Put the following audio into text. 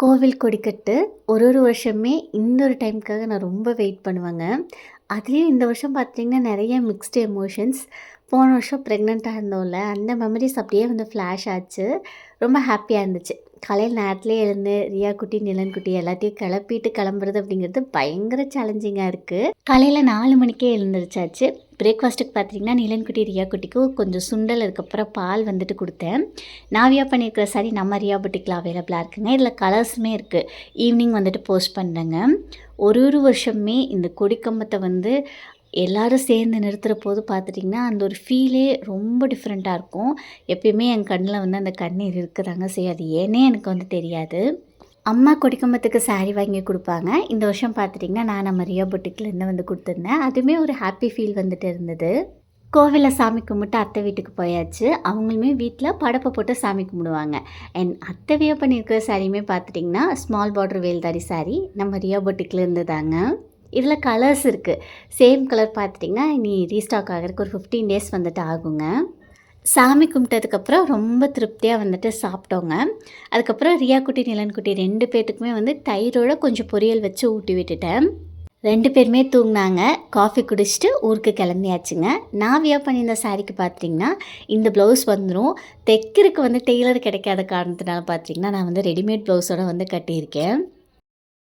கோவில் கொடிக்கட்டு ஒரு வருஷமே இந்த ஒரு டைமுக்காக நான் ரொம்ப வெயிட் பண்ணுவேங்க. அதுலேயும் இந்த வருஷம் பார்த்தீங்கன்னா, நெறைய மிக்ஸ்டு எமோஷன்ஸ். போன வருஷம் ப்ரெக்னென்ட்டா இருந்தோம்ல, அந்த மெமரீஸ் அப்படியே வந்து ஃப்ளாஷ் ஆச்சு. ரொம்ப ஹாப்பியா இருந்துச்சு. காலையில நேரத்திலேயே எழுந்து ரியா குட்டி, நிலன் குட்டி எல்லாத்தையும் கிளப்பிட்டு கிளம்புறது அப்படிங்கிறது பயங்கர சேலஞ்சிங்கா இருக்கு. காலையில 4 மணிக்கே எழுந்திரிச்சாச்சு. பிரேக்ஃபாஸ்ட்டுக்கு பார்த்தீங்கன்னா, நிலன் குட்டி, ரியா குட்டிக்கும் கொஞ்சம் சுண்டல், அதுக்கப்புறம் பால் வந்துட்டு குடுத்தேன். நான் வியர் பண்ணியிருக்கிற சாரீ நம்ம ரியா புட்டிக்ல அவைலபிளா இருக்குங்க. இதில கலர்ஸுமே இருக்கு. ஈவினிங் வந்துட்டு போஸ்ட் பண்றேங்க. ஒரு வருஷமே இந்த கொடிக்கம்பத்த வந்து எல்லாரும் சேர்ந்து நிறுத்துற போது பார்த்துட்டிங்கன்னா, அந்த ஒரு ஃபீலே ரொம்ப டிஃப்ரெண்ட்டா இருக்கும். எப்பயுமே என் கண்ணில் வந்து அந்த கண்ணீர் இருக்கதாங்க செய்யும். அது ஏன்னே எனக்கு வந்து தெரியாது. அம்மா கொடிக்கம்பத்துக்கு சாரீ வாங்கி குடுப்பாங்க. இந்த வருஷம் பார்த்துட்டிங்கன்னா, நான் நம்ம ரியா புட்டிக்லேருந்து வந்து குடுத்துருந்தேன். அதுவுமே ஒரு ஹாப்பி ஃபீல் வந்துட்டு இருந்தது. கோவில்ல சாமி கும்பிட்டு அத்தை வீட்டுக்கு போயாச்சு. அவங்களுமே வீட்ல படப்ப போட்டு சாமி கும்பிடுவாங்க. அண்ட் அத்தை வியர் பண்ணியிருக்கிற சாரியுமே பார்த்துட்டிங்கன்னா, ஸ்மால் பார்டர் வேல்தாரி சாரீ நம்ம ரியா புட்டிக்லேருந்து தாங்க. இதில கலர்ஸ் இருக்கு. சேம் கலர் பார்த்துட்டிங்கன்னா, இனி ரீஸ்டாக் ஆகுறதுக்கு ஒரு 15 டேஸ் வந்துட்டு ஆகுங்க. சாமி கும்பிட்டதுக்கப்புறம் ரொம்ப திருப்தியா வந்துட்டு சாப்பிட்டோங்க. அதுக்கப்புறம் ரியா குட்டி, நிலன் குட்டி 2 பேத்துக்குமே வந்து தயிரோட கொஞ்சம் பொரியல் வச்சு ஊட்டி விட்டுட்டேன். 2 பேருமே தூங்குனாங்க. காஃபி குடிச்சிட்டு ஊருக்கு கிளம்பியாச்சுங்க. நான் வியர் பண்ணியிருந்த சாரீக்கு பார்த்திங்கன்னா, இந்த ப்ளவுஸ் வந்துரும். தைக்கிறதுக்கு வந்து டெய்லர் கிடைக்காத காரணத்தினால பார்த்திங்கன்னா, நான் வந்து ரெடிமேட் ப்ளவுஸோட வந்து கட்டியிருக்கேன்.